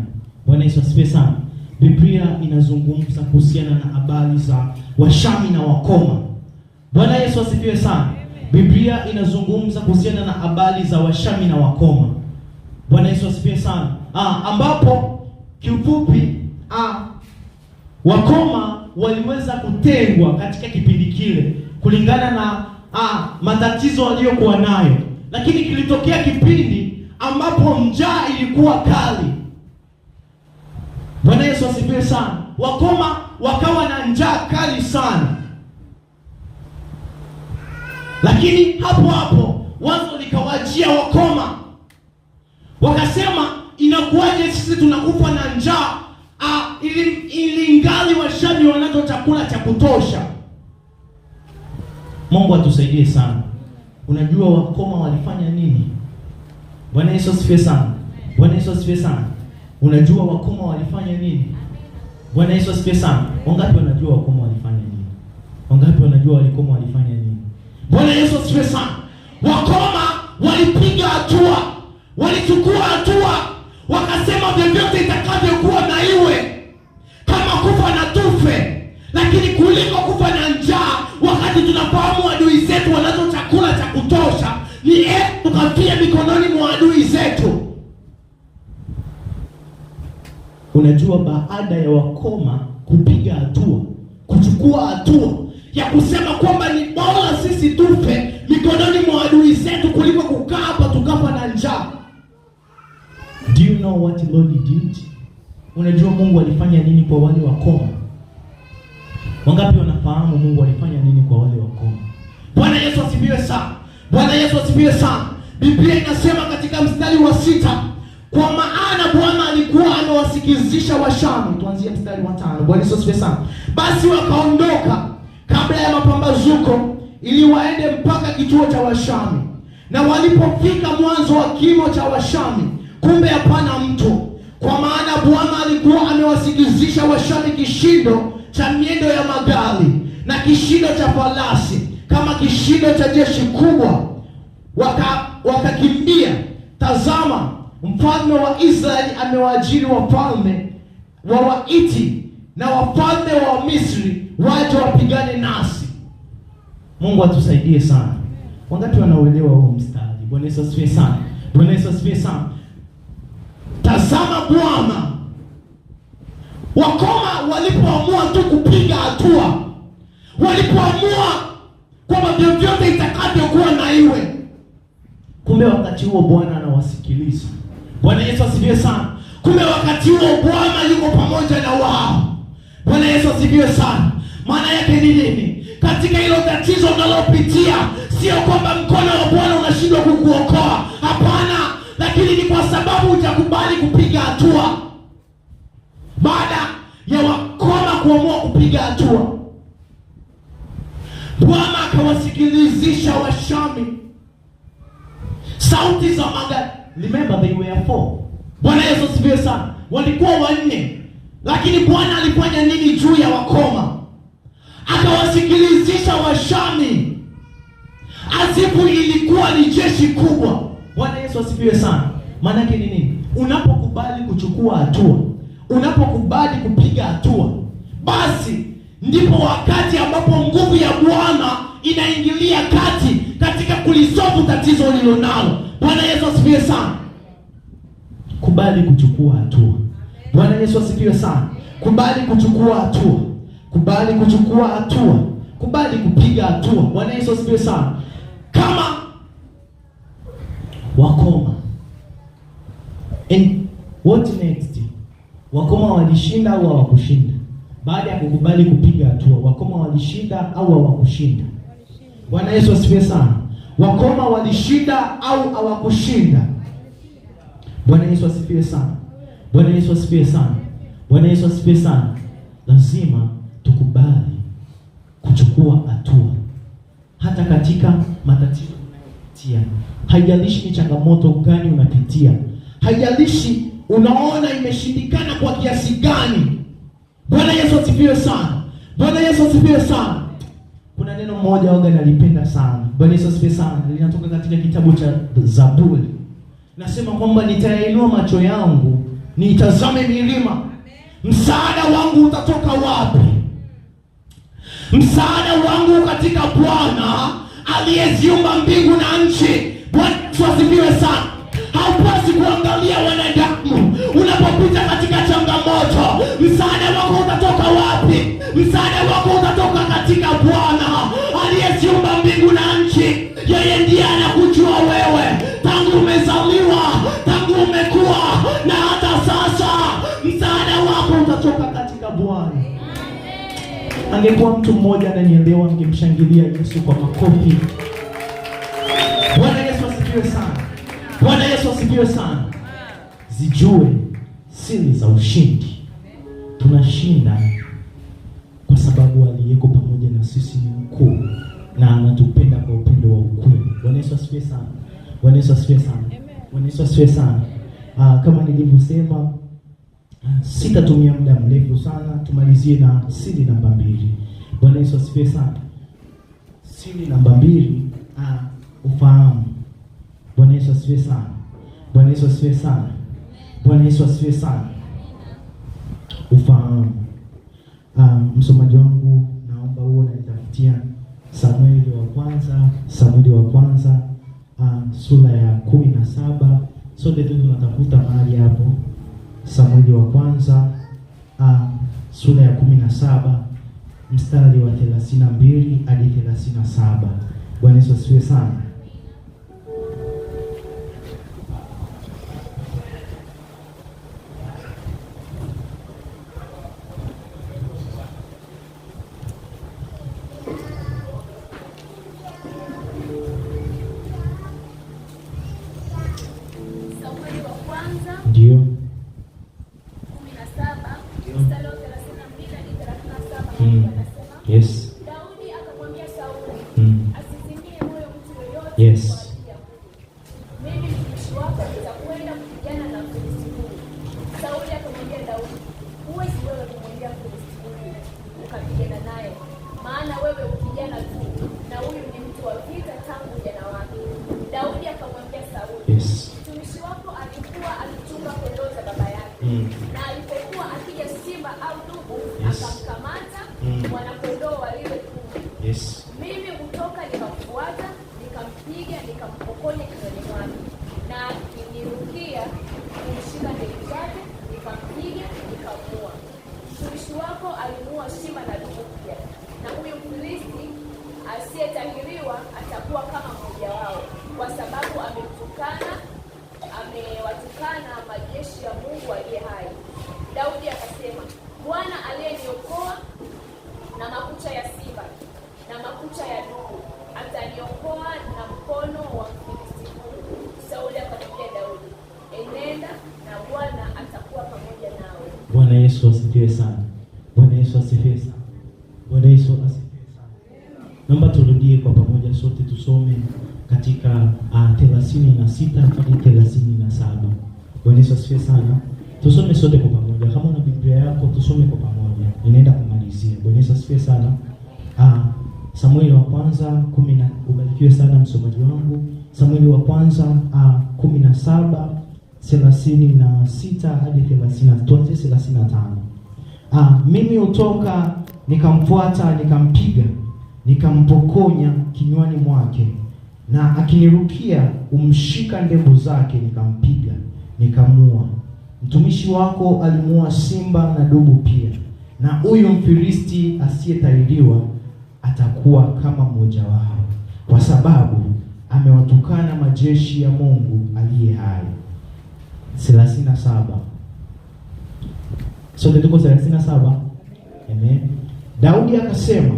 Bwana Yesu asifiwe sana. Biblia inazungumza kuhusiana na habari za Washami na wakoma. Bwana Yesu asifiwe sana. Biblia inazungumza kuhusiana na habari za Washami na wakoma. Bwana Yesu asifiwe sana. Ambapo kiufupi, wakoma waliweza kutengwa katika kipindi kile kulingana na matatizo waliokuwa nayo, lakini kilitokea kipindi ambapo njaa ilikuwa kali. Bwana Yesu asifiwe sana. Wakoma wakawa na njaa kali sana, lakini hapo hapo wazo likawajia wakoma, wakasema inakuwaje sisi tunakufa na njaa ili ngali Washami wanacho chakula cha kutosha? Mungu atusaidie sana. Unajua wakoma walifanya nini? Bwana Yesu asifiwe sana. Bwana Yesu asifiwe sana. Unajua wakoma walifanya nini? Bwana Yesu asifiwe sana. Wangapi wanajua wakoma walifanya nini? Wangapi wanajua wakoma walifanya nini? Bwana Yesu asifiwe sana. Wakoma walipiga hatua, walichukua hatua, wakasema vyovyote itakavyokuwa na iwe, kama kufa na tufe, lakini kuliko kufa na njaa, wakati tunafahamu adui zetu wanazo chakula cha kutosha, ni tukafia mikononi mwa adui zetu. Unajua, baada ya wakoma kupiga hatua, kuchukua hatua ya kusema kwamba ni bora sisi tufe mikononi mwa adui zetu kuliko kukaa hapa tukafa na njaa. Do you know what the Lord did? Unajua Mungu alifanya nini kwa wale wakoma? Wangapi wanafahamu Mungu alifanya nini kwa wale wakoma? Bwana Yesu asifiwe sana. Bwana Yesu asifiwe sana. Biblia inasema katika mstari wa 6, kwa maana Bwana alikuwa amewasikizisha Washami. Tuanzie mstari wa 5. Bwana Yesu asifiwe sana. Basi wakaondoka kabla ya mapambazuko ili waende mpaka kituo cha Washami. Na walipofika mwanzo wa kimo cha Washami, kumbe hapana mtu, kwa maana Bwana alikuwa amewasikizisha Washami kishindo cha miendo ya magari na kishindo cha farasi, kama kishindo cha jeshi kubwa. Wakakimbia. Tazama, mfalme wa Israeli amewaajiri wafalme wa Waiti na wafalme wa Misri waje wapigane nasi. Mungu atusaidie sana. Wangapi wanaelewa huo mstari? Bwana Yesu asifiwe sana. Bwana Yesu asifiwe sana. Tazama Bwana. Wakoma walipoamua tu kupiga hatua, walipoamua kwamba vyovyote itakavyokuwa na iwe, kumbe wakati huo Bwana anawasikiliza. Bwana Yesu asifiwe sana. Kumbe wakati huo Bwana yuko pamoja na wao. Bwana Yesu asifiwe sana. Maana yake ni nini? Katika hilo tatizo unalopitia, sio kwamba mkono wa Bwana unashindwa kukuokoa. Hapana, lakini ni kwa sababu hujakubali kupiga hatua. Baada ya wakoma kuamua kupiga hatua, Bwana akawasikilizisha Washami sauti za magari. Remember they were 4. Bwana Yesu asifiwe sana. Walikuwa 4, lakini Bwana alifanya nini juu ya wakoma? Akawasikilizisha Washami asifu ilikuwa ni jeshi kubwa. Bwana Yesu asifiwe sana. Maana yake ni nini? Unapokubali kuchukua hatua, unapokubali kupiga hatua, basi ndipo wakati ambapo nguvu ya Bwana inaingilia kati katika kulisolve tatizo ulilonalo. Bwana Yesu asifiwe sana. Kubali kuchukua hatua. Bwana Yesu asifiwe sana. Kubali kuchukua hatua. Kubali kuchukua hatua. Kubali kupiga hatua. Bwana Yesu asifiwe sana. Kama wakoma. And what next? Wakoma walishinda au hawakushinda? Baada ya kukubali kupiga hatua, wakoma walishinda au hawakushinda? Bwana Yesu asifiwe sana. Wakoma walishinda au hawakushinda? Bwana Yesu asifiwe sana. Bwana Yesu asifiwe sana. Bwana Yesu asifiwe sana. Lazima tukubali kuchukua hatua hata katika matatizo unayopitia. Haijalishi ni changamoto gani unapitia, haijalishi unaona imeshindikana kwa kiasi gani. Bwana Yesu asifiwe sana. Bwana Yesu asifiwe sana. Kuna neno moja waga nalipenda sana. Bwana Yesu asifiwe sana. Linatoka katika kitabu cha Zaburi. Nasema kwamba nitainua macho yangu nitazame milima. Msaada wangu utatoka wapi? Msaada wangu katika Bwana aliyeziumba mbingu na nchi. Bwana Yesu asifiwe sana. haupasi kuangalia wanadamu. Unapopita katika changamoto, msaada wako utatoka wapi? Msaada wako utatoka katika Bwana aliyeziumba mbingu na nchi. Yeye ndiye anakujua wewe tangu umezaliwa, tangu umekuwa, na hata sasa msaada wako utatoka katika Bwana. Angekuwa mtu mmoja ananielewa, angemshangilia Yesu kwa makofi. Bwana Yesu asifiwe sana. Bwana Yesu asifiwe sana. Zijue siri za ushindi. Tunashinda kwa sababu aliyeko pamoja na sisi ni mkuu na anatupenda kwa upendo wa ukweli. Bwana Yesu asifiwe sana. Bwana Yesu asifiwe sana. Bwana Yesu asifiwe sana. Kama nilivyosema, sitatumia muda mrefu sana, tumalizie na siri namba 2. Bwana Yesu asifiwe sana. Siri namba 2, ufahamu. Bwana Yesu asifiwe sana. Bwana Yesu asifiwe sana. Bwana Yesu asifiwe sana. Ufahamu. Msomaji wangu naomba uwe unatafutia Samueli wa kwanza sura ya 17. Sote tunatafuta mahali hapo. Samueli wa kwanza sura ya 17 mstari wa 32 hadi 37. Bwana Yesu asifiwe sana. Ndio. 17 mstari wa 32 hadi 37. Yes. Daudi akamwambia Sauli, asizimie moyo mtu yoyote. Yes. Mimi mtumishi wako nitakwenda kupigana na Mfilisti huyu. Sauli akamwambia Daudi, huwezi wewe kumwendea Mfilisti huyu ukapigana naye, maana wewe ukijana tu, na huyu ni mtu wa vita tangu ujana wake. Daudi akamwambia Sauli, Yes. mtumishi wako alikuwa akichunga kondoo za baba yake, na alipokuwa akija simba au dubu, akamkamata mwana-kondoo waliwe kumi. Yes. Mimi kutoka nikamfuata, nikampiga, nikampokonya kinywani mwake, na akinirukia kumshika ndevu zake, nikampiga, nikamuua. Mtumishi wako alimuua simba na dubu pia, na huyu Mfilisti asiyetahiriwa atakuwa kama mmoja wao, kwa sababu amewatukana majeshi ya Mungu aliye hai. Daudi akasema, Bwana aliyeniokoa na makucha ya simba na makucha ya dubu ataniokoa na mkono wa Mfilisti huyu. Sauli akamwambia Daudi, enenda na Bwana atakuwa pamoja nawe. Bwana Yesu asifiwe sana. Bwana Yesu asifiwe sana. Bwana Yesu asifiwe sana. Naomba turudie kwa pamoja sote tusome katika 36 hadi 37. Bwana Yesu asifiwe sana. Tusome sote kwa pamoja. Kama una Biblia yako tusome kwa pamoja. Ninaenda kumalizia. Bwana Yesu asifiwe sana. Samueli wa kwanza 10. Ubarikiwe sana msomaji wangu. Samueli wa kwanza 17 36 hadi 30. Tuanze 35. Mimi hutoka nikamfuata, nikampiga, nikampokonya kinywani mwake, na akinirukia umshika ndevu zake, nikampiga, nikamua. Mtumishi wako alimuua simba na dubu pia, na huyu Mfilisti asiyetahiriwa atakuwa kama mmoja wao, kwa sababu amewatukana majeshi ya Mungu aliye hai. 37. Sote tuko 37. Amen. Daudi akasema,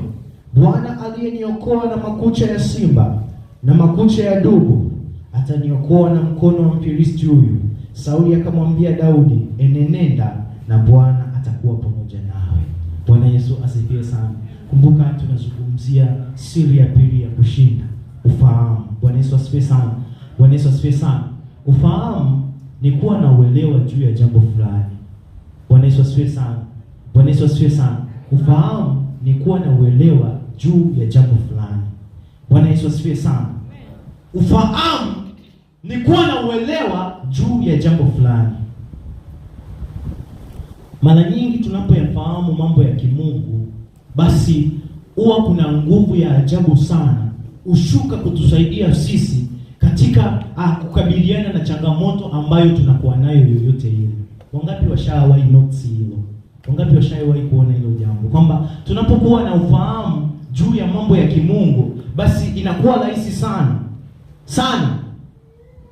Bwana aliyeniokoa na makucha ya simba na makucha ya dubu ataniokoa na mkono wa Mfilisti huyu. Sauli akamwambia Daudi, enenenda na Bwana atakuwa pamoja nawe. Bwana Yesu asifiwe sana. Kumbuka tunazungumzia siri ya pili ya kushinda, ufahamu. Bwana Yesu asifiwe sana. Bwana Yesu asifiwe sana. Ufahamu ni kuwa na uelewa juu ya jambo fulani. Bwana Yesu asifiwe sana. Bwana Yesu asifiwe sana. Ufahamu ni kuwa na uelewa juu ya jambo fulani. Bwana Yesu asifiwe sana. Ufahamu ni kuwa na uelewa juu ya jambo fulani. Mara nyingi tunapoyafahamu mambo ya kimungu, basi huwa kuna nguvu ya ajabu sana ushuka kutusaidia sisi katika kukabiliana na changamoto ambayo tunakuwa nayo yoyote ile. Wangapi washawahi notice hilo? Wangapi washawahi kuona hilo jambo? Kwamba tunapokuwa na ufahamu juu ya mambo ya kimungu, basi inakuwa rahisi sana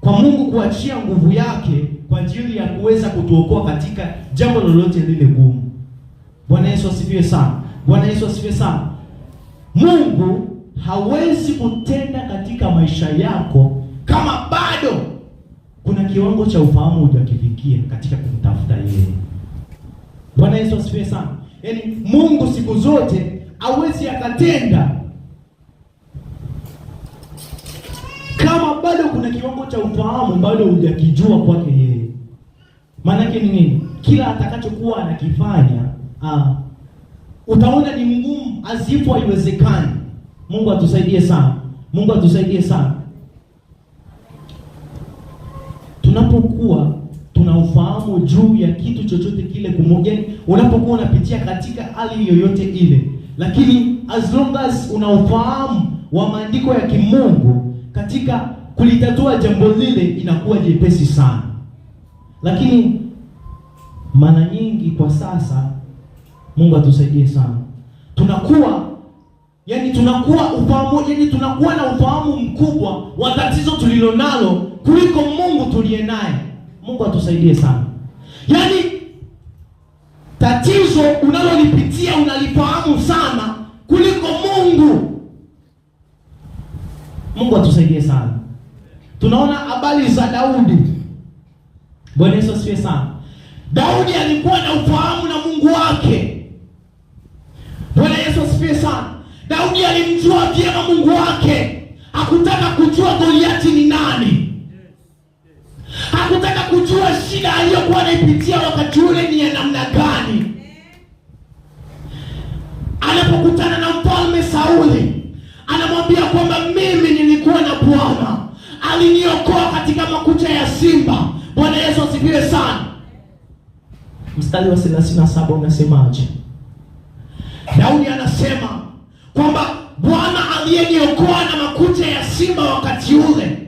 kwa Mungu kuachia nguvu yake kwa ajili ya kuweza kutuokoa katika jambo lolote lile gumu. Bwana Yesu asifiwe sana. Bwana Yesu asifiwe sana. Mungu hawezi kutenda katika maisha yako kama bado kuna kiwango cha ufahamu hujakifikia katika kumtafuta yeye. Bwana Yesu asifiwe sana. Yaani Mungu siku zote hawezi akatenda kama bado kuna kiwango cha ufahamu bado hujakijua kwake yeye. Maana yake ni nini? Kila atakachokuwa anakifanya utaona ni ngumu, azifu haiwezekani. Mungu atusaidie sana. Mungu atusaidie sana. Tunapokuwa tuna ufahamu juu ya kitu chochote kile kumoja, unapokuwa unapitia katika hali yoyote ile, lakini as long as una ufahamu wa maandiko ya kimungu katika kulitatua jambo lile, inakuwa jepesi sana. Lakini mara nyingi kwa sasa, Mungu atusaidie sana, tunakuwa na ufahamu mkubwa wa tatizo tulilonalo kuliko Mungu tuliye naye. Mungu atusaidie sana. Yaani tatizo unalolipitia unalifahamu sana kuliko Mungu. Mungu atusaidie sana. Tunaona habari za Daudi. Bwana Yesu asifiwe sana. Daudi alikuwa na ufahamu na Mungu wake. Bwana Yesu asifiwe sana. Daudi alimjua vyema Mungu wake. Hakutaka kujua Goliati ni nani. Hakutaka kujua shida aliyokuwa anaipitia wakati ule ni ya namna gani. Anapokutana na mfalme Sauli, anamwambia kwamba mimi nilikuwa na Bwana, aliniokoa katika makucha ya simba. Bwana Yesu asifiwe sana. Mstari wa 37 unasemaje? Daudi anasema kwamba Bwana aliyeniokoa na makucha ya simba wakati ule,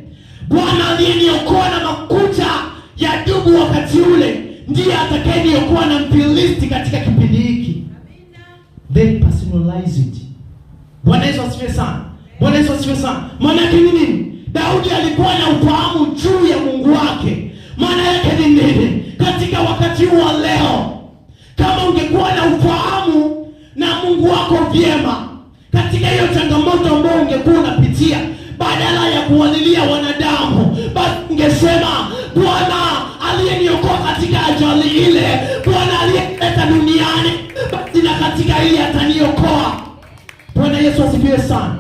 Bwana aliyeniokoa na makucha ya dubu wakati ule, ndiye atakayeniokoa na Mfilisti katika kipindi hiki. Then personalize it. Bwana Yesu asifiwe sana. Bwana Yesu asifiwe sana. Maana yake ni nini? Daudi alikuwa na ufahamu juu ya Mungu wake. Maana yake ni nini? Katika wakati wa leo, kama ungekuwa na ufahamu na Mungu wako vyema katika hiyo changamoto ambayo ungekuwa unapitia, badala ya kuwalilia wanadamu, basi ungesema Bwana aliyeniokoa katika ajali ile, Bwana aliyeleta duniani, basi na katika ile ataniokoa. Bwana Yesu asifiwe sana.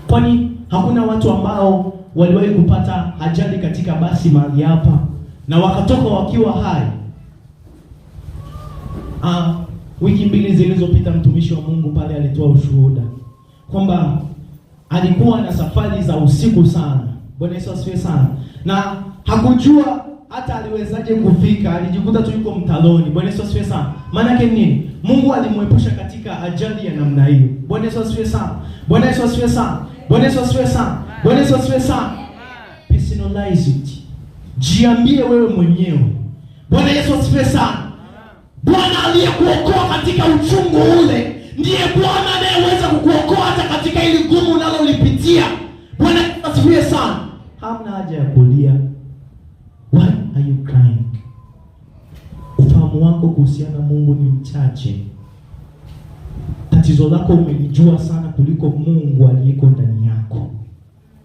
Kwani hakuna watu ambao waliwahi kupata ajali katika basi mahali hapa na wakatoka wakiwa hai? Wiki mbili zilizopita mtumishi wa Mungu pale alitoa ushuhuda kwamba alikuwa na safari za usiku sana. Bwana Yesu asifiwe sana. Na hakujua hata aliwezaje kufika, alijikuta tu yuko mtaloni. Bwana Yesu asifiwe sana. Maana yake nini? Mungu alimwepusha katika ajali ya namna hiyo. Bwana Yesu asifiwe sana. Bwana Yesu asifiwe sana. Bwana Yesu asifiwe sana. Bwana Yesu asifiwe sana. Personalize it. Jiambie wewe mwenyewe. Bwana Yesu asifiwe sana. Bwana aliyekuokoa katika uchungu ule ndiye Bwana anayeweza kukuokoa hata katika ile gumu unalolipitia. Bwana asifiwe sana. Hamna haja ya kulia. Why are you crying? Ufahamu wako kuhusiana na Mungu ni mchache. Tatizo lako umelijua sana kuliko Mungu aliyeko ndani yako.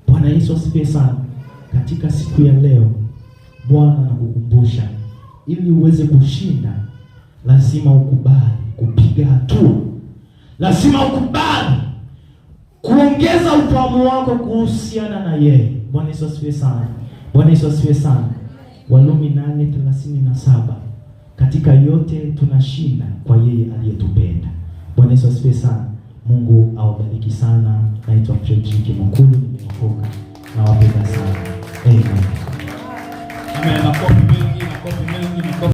Bwana Yesu asifiwe sana. Katika siku ya leo, Bwana anakukumbusha ili uweze kushinda, lazima ukubali kupiga hatua. Lazima ukubali kuongeza ufahamu wako kuhusiana na yeye. Bwana Yesu asifiwe sana. Bwana Yesu asifiwe sana. Warumi 8:37. Katika yote tunashinda kwa yeye aliyetupenda. Bwana Yesu asifiwe sana. Mungu awabariki sana. Naitwa Fredrick Mkulu.